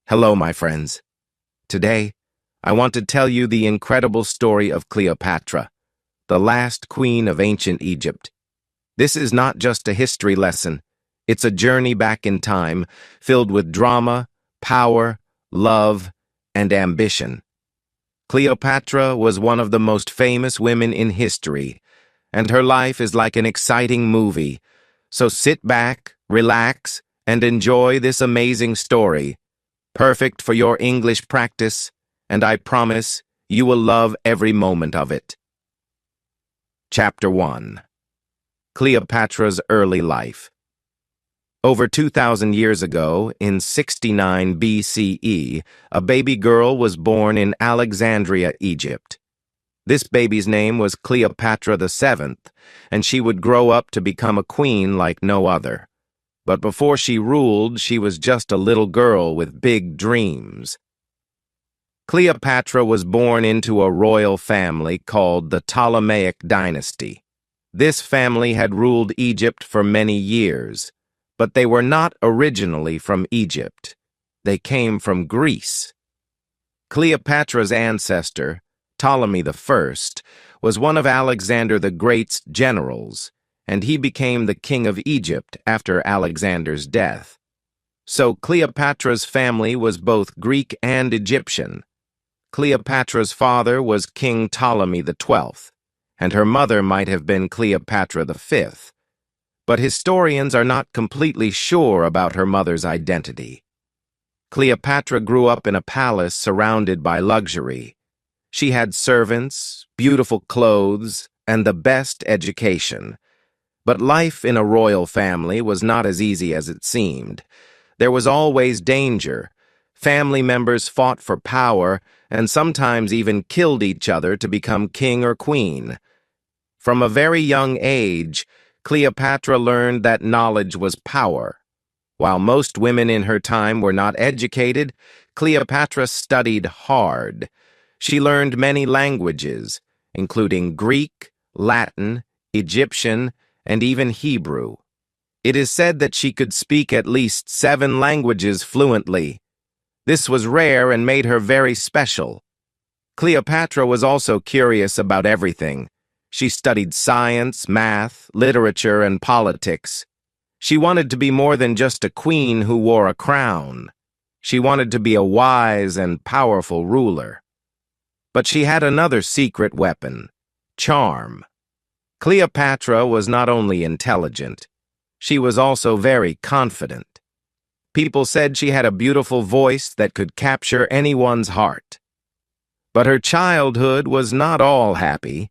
Hello, my friends. Today, I want to tell you the incredible story of Cleopatra, the last queen of ancient Egypt. This is not just a history lesson. It's a journey back in time, filled with drama, power, love, and ambition. Cleopatra was one of the most famous women in history, and her life is like an exciting movie. So sit back, relax, and enjoy this amazing story. Perfect for your English practice, and I promise you will love every moment of it. Chapter 1. Cleopatra's Early Life. Over 2,000 years ago, in 69 BCE, a baby girl was born in Alexandria, Egypt. This baby's name was Cleopatra VII, and she would grow up to become a queen like no other. But before she ruled, she was just a little girl with big dreams. Cleopatra was born into a royal family called the Ptolemaic dynasty. This family had ruled Egypt for many years, but they were not originally from Egypt. They came from Greece. Cleopatra's ancestor, Ptolemy I, was one of Alexander the Great's generals, and he became the king of Egypt after Alexander's death. So Cleopatra's family was both Greek and Egyptian. Cleopatra's father was King Ptolemy XII, and her mother might have been Cleopatra V. But historians are not completely sure about her mother's identity. Cleopatra grew up in a palace surrounded by luxury. She had servants, beautiful clothes, and the best education. But life in a royal family was not as easy as it seemed. There was always danger. Family members fought for power and sometimes even killed each other to become king or queen. From a very young age, Cleopatra learned that knowledge was power. While most women in her time were not educated, Cleopatra studied hard. She learned many languages, including Greek, Latin, Egyptian, and even Hebrew. It is said that she could speak at least 7 languages fluently. This was rare and made her very special. Cleopatra was also curious about everything. She studied science, math, literature, and politics. She wanted to be more than just a queen who wore a crown. She wanted to be a wise and powerful ruler. But she had another secret weapon: charm. Cleopatra was not only intelligent, she was also very confident. People said she had a beautiful voice that could capture anyone's heart. But her childhood was not all happy.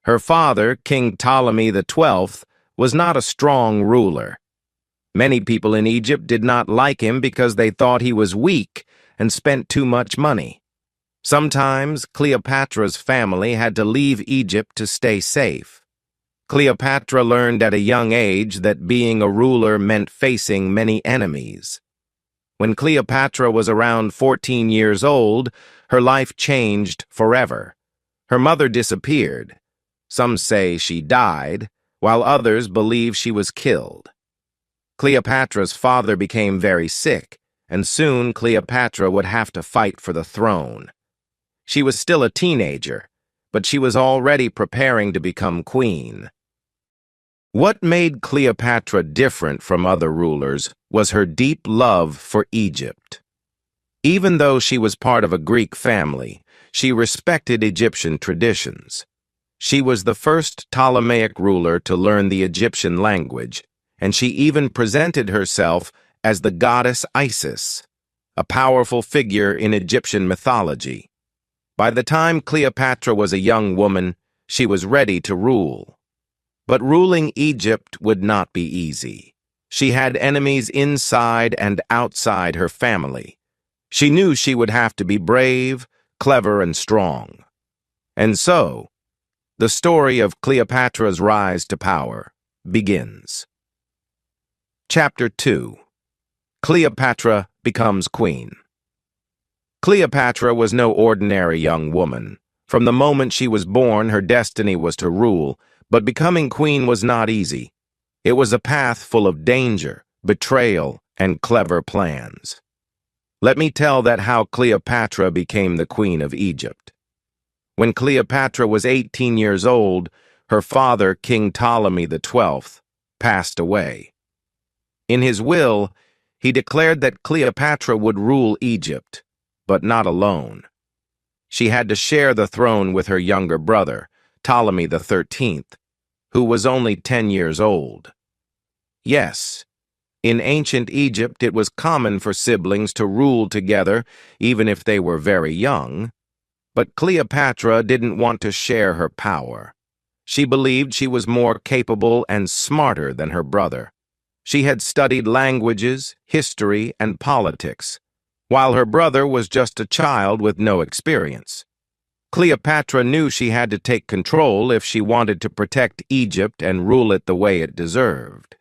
Her father, King Ptolemy XII, was not a strong ruler. Many people in Egypt did not like him because they thought he was weak and spent too much money. Sometimes Cleopatra's family had to leave Egypt to stay safe. Cleopatra learned at a young age that being a ruler meant facing many enemies. When Cleopatra was around 14 years old, her life changed forever. Her mother disappeared. Some say she died, while others believe she was killed. Cleopatra's father became very sick, and soon Cleopatra would have to fight for the throne. She was still a teenager, but she was already preparing to become queen. What made Cleopatra different from other rulers was her deep love for Egypt. Even though she was part of a Greek family, she respected Egyptian traditions. She was the first Ptolemaic ruler to learn the Egyptian language, and she even presented herself as the goddess Isis, a powerful figure in Egyptian mythology. By the time Cleopatra was a young woman, she was ready to rule. But ruling Egypt would not be easy. She had enemies inside and outside her family. She knew she would have to be brave, clever, and strong. And so, the story of Cleopatra's rise to power begins. Chapter 2. Cleopatra becomes queen. Cleopatra was no ordinary young woman. From the moment she was born, her destiny was to rule, but becoming queen was not easy. It was a path full of danger, betrayal, and clever plans. Let me tell that how Cleopatra became the queen of Egypt. When Cleopatra was 18 years old, her father, King Ptolemy XII, passed away. In his will, he declared that Cleopatra would rule Egypt, but not alone. She had to share the throne with her younger brother, Ptolemy XIII, who was only 10 years old. Yes, in ancient Egypt it was common for siblings to rule together even if they were very young, but Cleopatra didn't want to share her power. She believed she was more capable and smarter than her brother. She had studied languages, history, and politics, while her brother was just a child with no experience. Cleopatra knew she had to take control if she wanted to protect Egypt and rule it the way it deserved.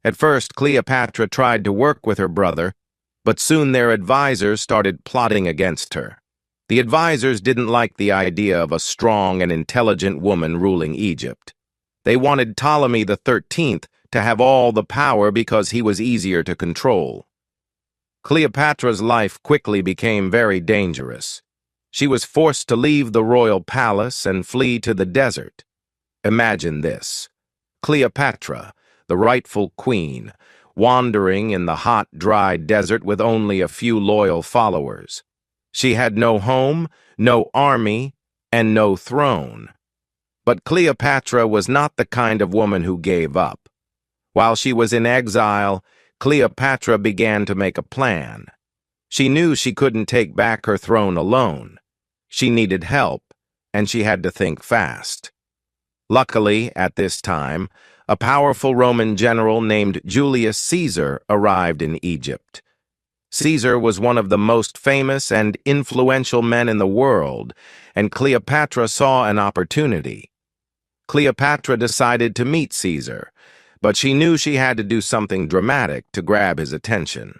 At first, Cleopatra tried to work with her brother, but soon their advisors started plotting against her. The advisors didn't like the idea of a strong and intelligent woman ruling Egypt. They wanted Ptolemy XIII to have all the power because he was easier to control. Cleopatra's life quickly became very dangerous. She was forced to leave the royal palace and flee to the desert. Imagine this: Cleopatra, the rightful queen, wandering in the hot, dry desert with only a few loyal followers. She had no home, no army, and no throne. But Cleopatra was not the kind of woman who gave up. While she was in exile, Cleopatra began to make a plan. She knew she couldn't take back her throne alone. She needed help, and she had to think fast. Luckily, at this time, a powerful Roman general named Julius Caesar arrived in Egypt. Caesar was one of the most famous and influential men in the world, and Cleopatra saw an opportunity. Cleopatra decided to meet Caesar, but she knew she had to do something dramatic to grab his attention.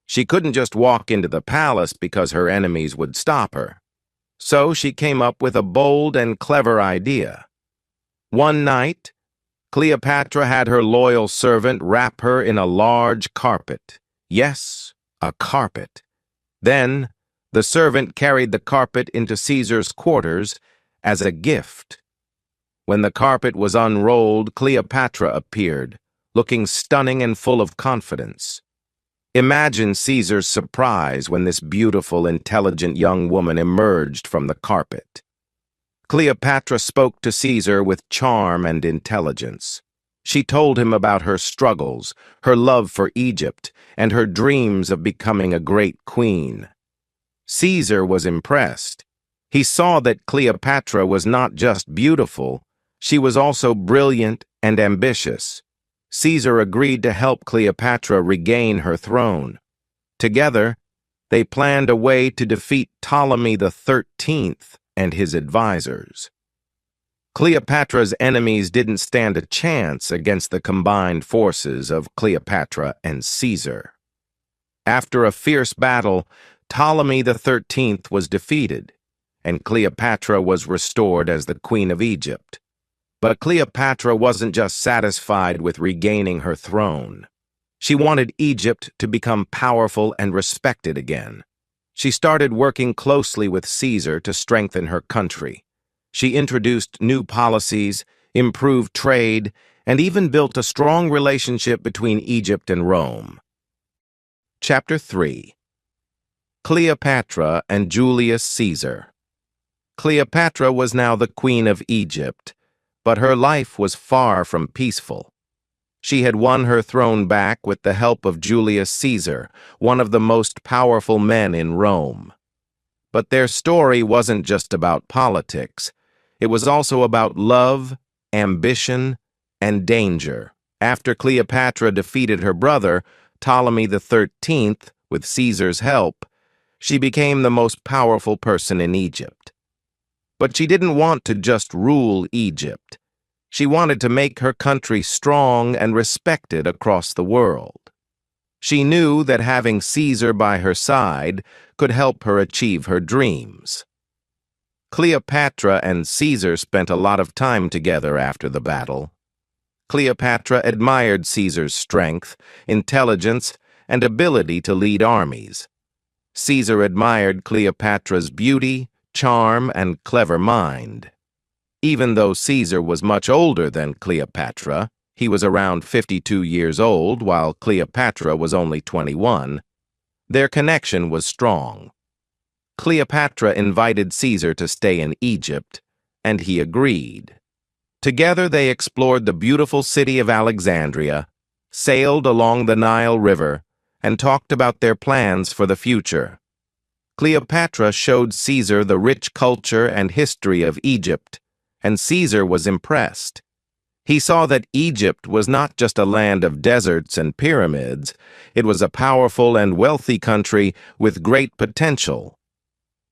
She couldn't just walk into the palace because her enemies would stop her. So she came up with a bold and clever idea. One night, Cleopatra had her loyal servant wrap her in a large carpet. Yes, a carpet. Then, the servant carried the carpet into Caesar's quarters as a gift. When the carpet was unrolled, Cleopatra appeared, looking stunning and full of confidence. Imagine Caesar's surprise when this beautiful, intelligent young woman emerged from the carpet. Cleopatra spoke to Caesar with charm and intelligence. She told him about her struggles, her love for Egypt, and her dreams of becoming a great queen. Caesar was impressed. He saw that Cleopatra was not just beautiful, she was also brilliant and ambitious. Caesar agreed to help Cleopatra regain her throne. Together, they planned a way to defeat Ptolemy XIII and his advisors. Cleopatra's enemies didn't stand a chance against the combined forces of Cleopatra and Caesar. After a fierce battle, Ptolemy XIII was defeated, and Cleopatra was restored as the Queen of Egypt. But Cleopatra wasn't just satisfied with regaining her throne. She wanted Egypt to become powerful and respected again. She started working closely with Caesar to strengthen her country. She introduced new policies, improved trade, and even built a strong relationship between Egypt and Rome. Chapter 3. Cleopatra and Julius Caesar. Cleopatra was now the Queen of Egypt, but her life was far from peaceful. She had won her throne back with the help of Julius Caesar, one of the most powerful men in Rome. But their story wasn't just about politics. It was also about love, ambition, and danger. After Cleopatra defeated her brother, Ptolemy XIII, with Caesar's help, she became the most powerful person in Egypt. But she didn't want to just rule Egypt. She wanted to make her country strong and respected across the world. She knew that having Caesar by her side could help her achieve her dreams. Cleopatra and Caesar spent a lot of time together after the battle. Cleopatra admired Caesar's strength, intelligence, and ability to lead armies. Caesar admired Cleopatra's beauty, charm, and clever mind. Even though Caesar was much older than Cleopatra, he was around 52 years old while Cleopatra was only 21, their connection was strong. Cleopatra invited Caesar to stay in Egypt, and he agreed. Together they explored the beautiful city of Alexandria, sailed along the Nile River, and talked about their plans for the future. Cleopatra showed Caesar the rich culture and history of Egypt, and Caesar was impressed. He saw that Egypt was not just a land of deserts and pyramids, it was a powerful and wealthy country with great potential.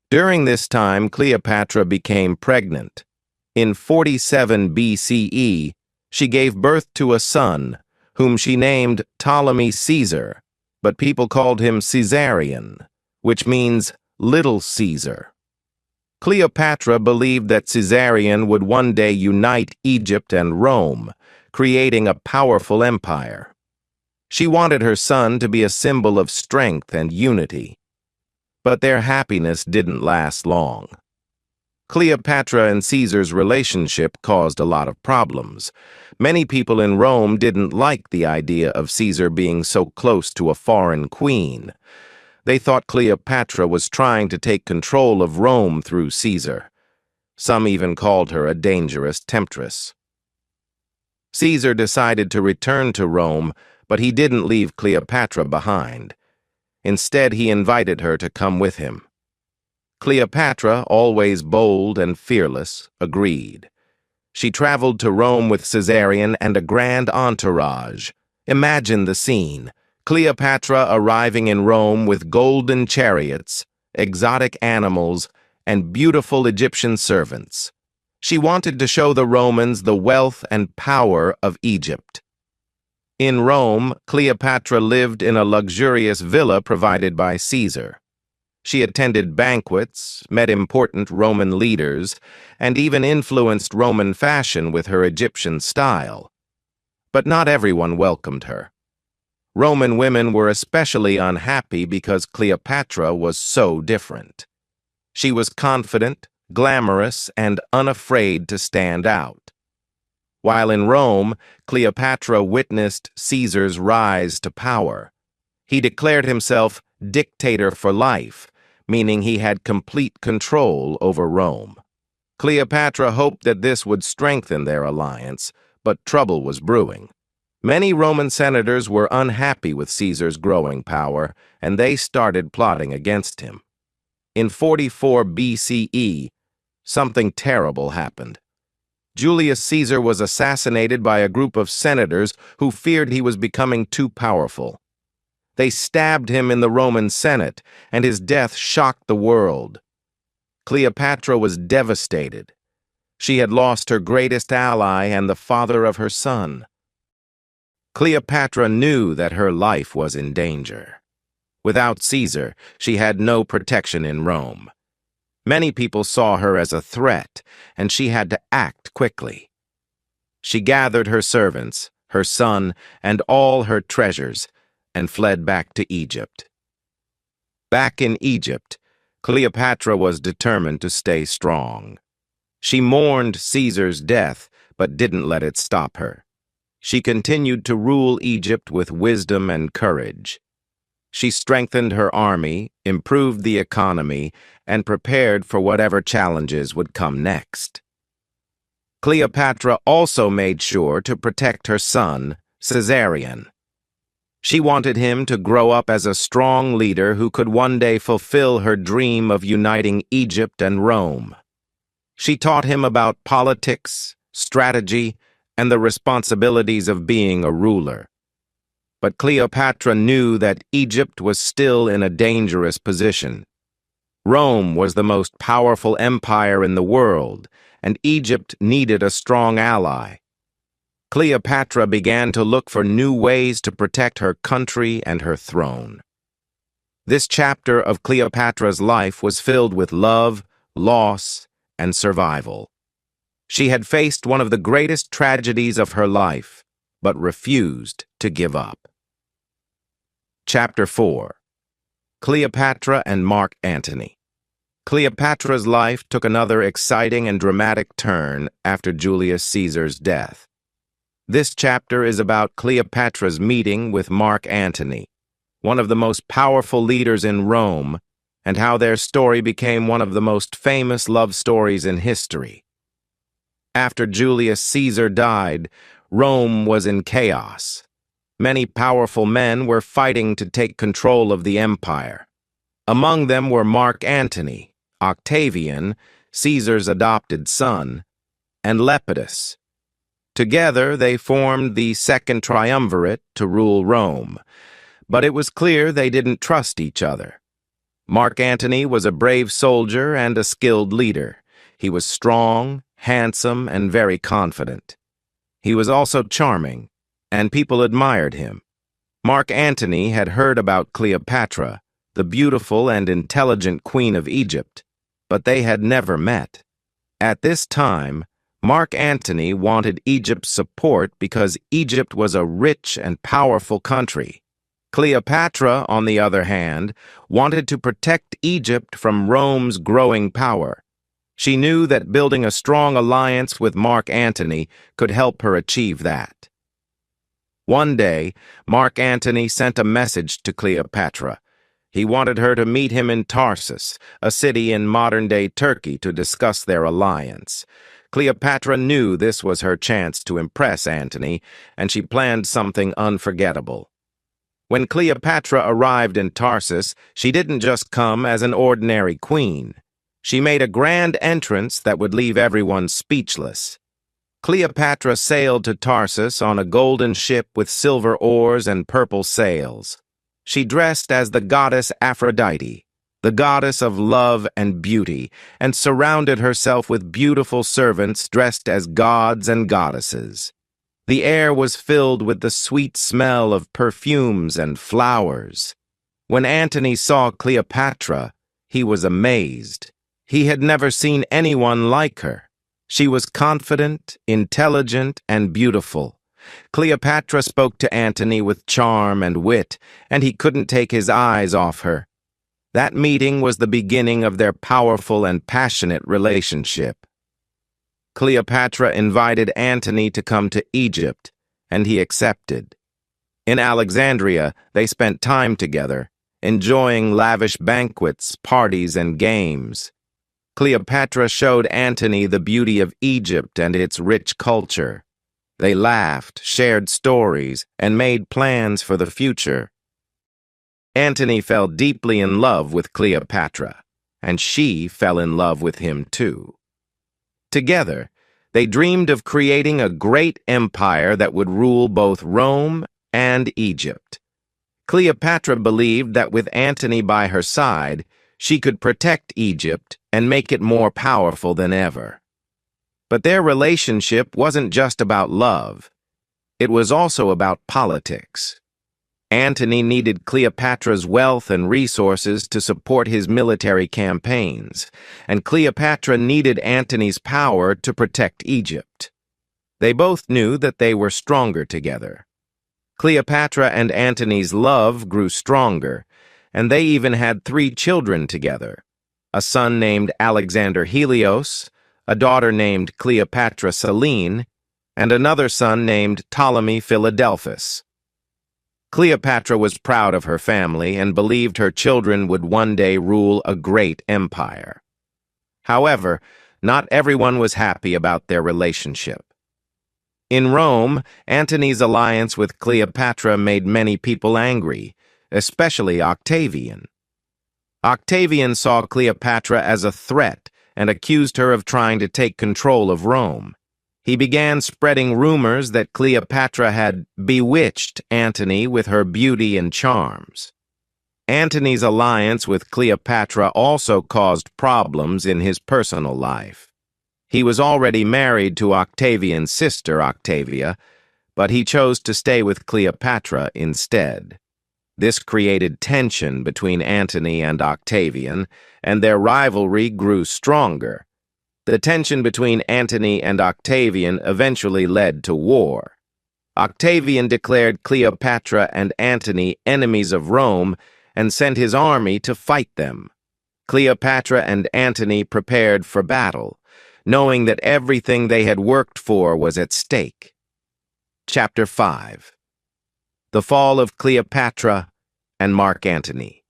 During this time, Cleopatra became pregnant. In 47 BCE, she gave birth to a son, whom she named Ptolemy Caesar, but people called him Caesarion, which means Little Caesar. Cleopatra believed that Caesarion would one day unite Egypt and Rome, creating a powerful empire. She wanted her son to be a symbol of strength and unity. But their happiness didn't last long. Cleopatra and Caesar's relationship caused a lot of problems. Many people in Rome didn't like the idea of Caesar being so close to a foreign queen. They thought Cleopatra was trying to take control of Rome through Caesar. Some even called her a dangerous temptress. Caesar decided to return to Rome, but he didn't leave Cleopatra behind. Instead, he invited her to come with him. Cleopatra, always bold and fearless, agreed. She traveled to Rome with Caesarion and a grand entourage. Imagine the scene. Cleopatra arriving in Rome with golden chariots, exotic animals, and beautiful Egyptian servants. She wanted to show the Romans the wealth and power of Egypt. In Rome, Cleopatra lived in a luxurious villa provided by Caesar. She attended banquets, met important Roman leaders, and even influenced Roman fashion with her Egyptian style. But not everyone welcomed her. Roman women were especially unhappy because Cleopatra was so different. She was confident, glamorous, and unafraid to stand out. While in Rome, Cleopatra witnessed Caesar's rise to power. He declared himself dictator for life, meaning he had complete control over Rome. Cleopatra hoped that this would strengthen their alliance, but trouble was brewing. Many Roman senators were unhappy with Caesar's growing power, and they started plotting against him. In 44 BCE, something terrible happened. Julius Caesar was assassinated by a group of senators who feared he was becoming too powerful. They stabbed him in the Roman Senate, and his death shocked the world. Cleopatra was devastated. She had lost her greatest ally and the father of her son. Cleopatra knew that her life was in danger. Without Caesar, she had no protection in Rome. Many people saw her as a threat, and she had to act quickly. She gathered her servants, her son, and all her treasures, and fled back to Egypt. Back in Egypt, Cleopatra was determined to stay strong. She mourned Caesar's death, but didn't let it stop her. She continued to rule Egypt with wisdom and courage. She strengthened her army, improved the economy, and prepared for whatever challenges would come next. Cleopatra also made sure to protect her son, Caesarion. She wanted him to grow up as a strong leader who could one day fulfill her dream of uniting Egypt and Rome. She taught him about politics, strategy, and the responsibilities of being a ruler. But Cleopatra knew that Egypt was still in a dangerous position. Rome was the most powerful empire in the world, and Egypt needed a strong ally. Cleopatra began to look for new ways to protect her country and her throne. This chapter of Cleopatra's life was filled with love, loss, and survival. She had faced one of the greatest tragedies of her life, but refused to give up. Chapter 4. Cleopatra and Mark Antony. Cleopatra's life took another exciting and dramatic turn after Julius Caesar's death. This chapter is about Cleopatra's meeting with Mark Antony, one of the most powerful leaders in Rome, and how their story became one of the most famous love stories in history. After Julius Caesar died, Rome was in chaos. Many powerful men were fighting to take control of the empire. Among them were Mark Antony, Octavian, Caesar's adopted son, and Lepidus. Together they formed the Second Triumvirate to rule Rome, but it was clear they didn't trust each other. Mark Antony was a brave soldier and a skilled leader. He was strong, handsome, and very confident. He was also charming, and people admired him. Mark Antony had heard about Cleopatra, the beautiful and intelligent Queen of Egypt, but they had never met. At this time, Mark Antony wanted Egypt's support because Egypt was a rich and powerful country. Cleopatra, on the other hand, wanted to protect Egypt from Rome's growing power. She knew that building a strong alliance with Mark Antony could help her achieve that. One day, Mark Antony sent a message to Cleopatra. He wanted her to meet him in Tarsus, a city in modern-day Turkey, to discuss their alliance. Cleopatra knew this was her chance to impress Antony, and she planned something unforgettable. When Cleopatra arrived in Tarsus, she didn't just come as an ordinary queen. She made a grand entrance that would leave everyone speechless. Cleopatra sailed to Tarsus on a golden ship with silver oars and purple sails. She dressed as the goddess Aphrodite, the goddess of love and beauty, and surrounded herself with beautiful servants dressed as gods and goddesses. The air was filled with the sweet smell of perfumes and flowers. When Antony saw Cleopatra, he was amazed. He had never seen anyone like her. She was confident, intelligent, and beautiful. Cleopatra spoke to Antony with charm and wit, and he couldn't take his eyes off her. That meeting was the beginning of their powerful and passionate relationship. Cleopatra invited Antony to come to Egypt, and he accepted. In Alexandria, they spent time together, enjoying lavish banquets, parties, and games. Cleopatra showed Antony the beauty of Egypt and its rich culture. They laughed, shared stories, and made plans for the future. Antony fell deeply in love with Cleopatra, and she fell in love with him too. Together, they dreamed of creating a great empire that would rule both Rome and Egypt. Cleopatra believed that with Antony by her side, she could protect Egypt and make it more powerful than ever. But their relationship wasn't just about love. It was also about politics. Antony needed Cleopatra's wealth and resources to support his military campaigns, and Cleopatra needed Antony's power to protect Egypt. They both knew that they were stronger together. Cleopatra and Antony's love grew stronger, and they even had 3 children together: a son named Alexander Helios, a daughter named Cleopatra Selene, and another son named Ptolemy Philadelphus. Cleopatra was proud of her family and believed her children would one day rule a great empire. However, not everyone was happy about their relationship. In Rome, Antony's alliance with Cleopatra made many people angry, especially Octavian. Octavian saw Cleopatra as a threat and accused her of trying to take control of Rome. He began spreading rumors that Cleopatra had bewitched Antony with her beauty and charms. Antony's alliance with Cleopatra also caused problems in his personal life. He was already married to Octavian's sister, Octavia, but he chose to stay with Cleopatra instead. This created tension between Antony and Octavian, and their rivalry grew stronger. The tension between Antony and Octavian eventually led to war. Octavian declared Cleopatra and Antony enemies of Rome, and sent his army to fight them. Cleopatra and Antony prepared for battle, knowing that everything they had worked for was at stake. Chapter 5. The Fall of Cleopatra and Mark Antony.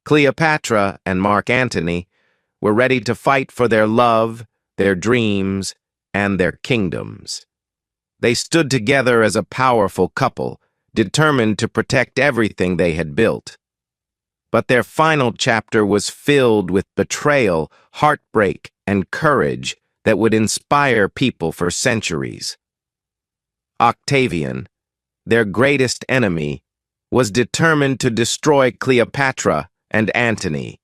Cleopatra and Mark Antony were ready to fight for their love, their dreams, and their kingdoms. They stood together as a powerful couple, determined to protect everything they had built. But their final chapter was filled with betrayal, heartbreak, and courage that would inspire people for centuries. Octavian, their greatest enemy, was determined to destroy Cleopatra and Antony.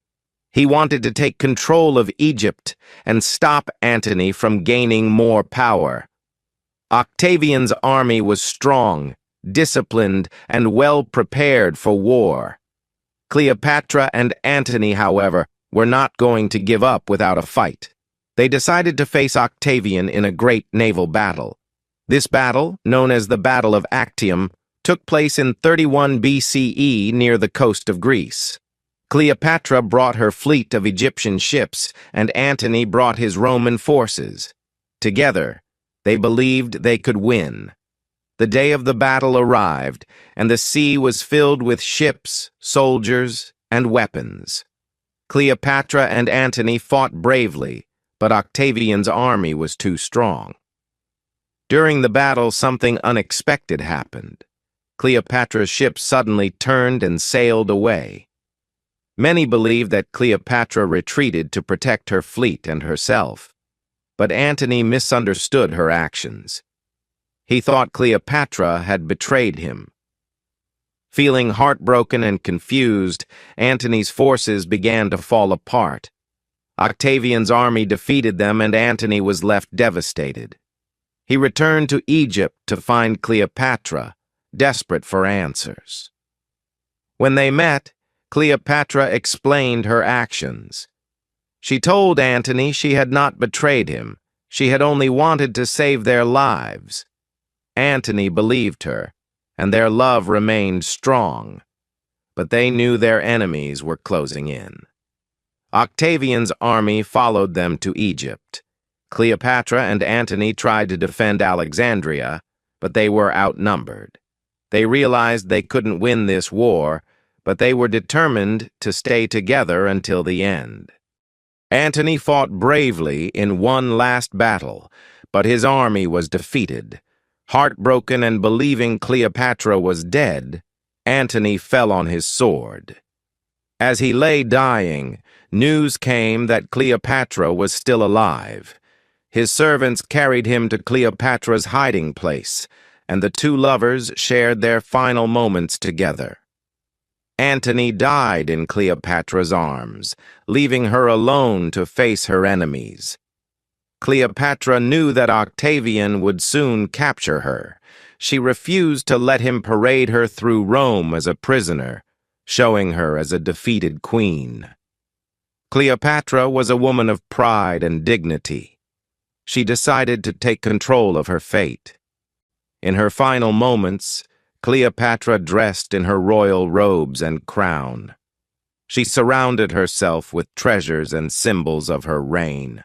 He wanted to take control of Egypt and stop Antony from gaining more power. Octavian's army was strong, disciplined, and well prepared for war. Cleopatra and Antony, however, were not going to give up without a fight. They decided to face Octavian in a great naval battle. This battle, known as the Battle of Actium, took place in 31 BCE near the coast of Greece. Cleopatra brought her fleet of Egyptian ships, and Antony brought his Roman forces. Together, they believed they could win. The day of the battle arrived, and the sea was filled with ships, soldiers, and weapons. Cleopatra and Antony fought bravely, but Octavian's army was too strong. During the battle, something unexpected happened. Cleopatra's ship suddenly turned and sailed away. Many believed that Cleopatra retreated to protect her fleet and herself, but Antony misunderstood her actions. He thought Cleopatra had betrayed him. Feeling heartbroken and confused, Antony's forces began to fall apart. Octavian's army defeated them, and Antony was left devastated. He returned to Egypt to find Cleopatra, desperate for answers. When they met, Cleopatra explained her actions. She told Antony she had not betrayed him. She had only wanted to save their lives. Antony believed her, and their love remained strong. But they knew their enemies were closing in. Octavian's army followed them to Egypt. Cleopatra and Antony tried to defend Alexandria, but they were outnumbered. They realized they couldn't win this war, but they were determined to stay together until the end. Antony fought bravely in one last battle, but his army was defeated. Heartbroken and believing Cleopatra was dead, Antony fell on his sword. As he lay dying, news came that Cleopatra was still alive. His servants carried him to Cleopatra's hiding place, and the two lovers shared their final moments together. Antony died in Cleopatra's arms, leaving her alone to face her enemies. Cleopatra knew that Octavian would soon capture her. She refused to let him parade her through Rome as a prisoner, showing her as a defeated queen. Cleopatra was a woman of pride and dignity. She decided to take control of her fate. In her final moments, Cleopatra dressed in her royal robes and crown. She surrounded herself with treasures and symbols of her reign.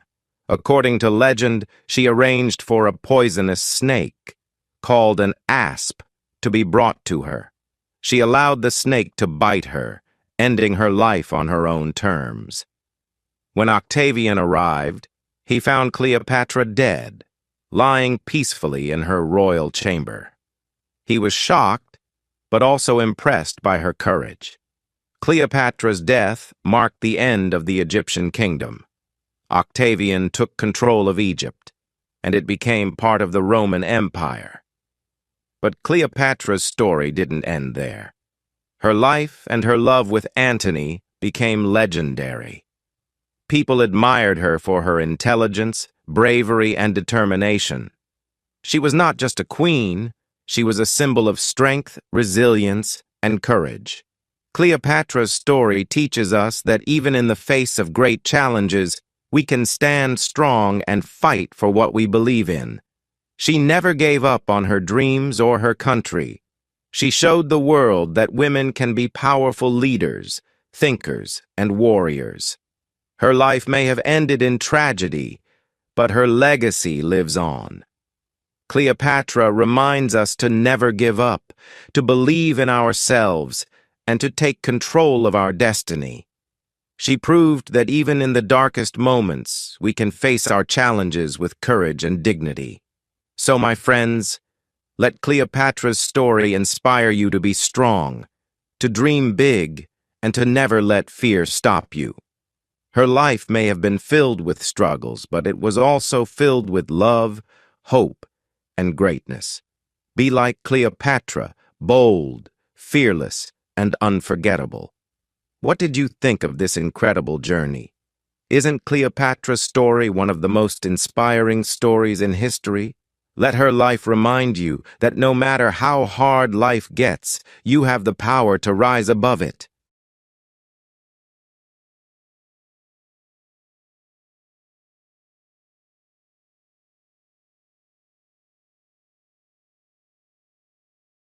According to legend, she arranged for a poisonous snake, called an asp, to be brought to her. She allowed the snake to bite her, ending her life on her own terms. When Octavian arrived, he found Cleopatra dead, lying peacefully in her royal chamber. He was shocked, but also impressed by her courage. Cleopatra's death marked the end of the Egyptian kingdom. Octavian took control of Egypt, and it became part of the Roman Empire. But Cleopatra's story didn't end there. Her life and her love with Antony became legendary. People admired her for her intelligence, bravery, and determination. She was not just a queen, she was a symbol of strength, resilience, and courage. Cleopatra's story teaches us that even in the face of great challenges, we can stand strong and fight for what we believe in. She never gave up on her dreams or her country. She showed the world that women can be powerful leaders, thinkers, and warriors. Her life may have ended in tragedy, but her legacy lives on. Cleopatra reminds us to never give up, to believe in ourselves, and to take control of our destiny. She proved that even in the darkest moments, we can face our challenges with courage and dignity. So, my friends, let Cleopatra's story inspire you to be strong, to dream big, and to never let fear stop you. Her life may have been filled with struggles, but it was also filled with love, hope, and greatness. Be like Cleopatra, bold, fearless, and unforgettable. What did you think of this incredible journey? Isn't Cleopatra's story one of the most inspiring stories in history? Let her life remind you that no matter how hard life gets, you have the power to rise above it.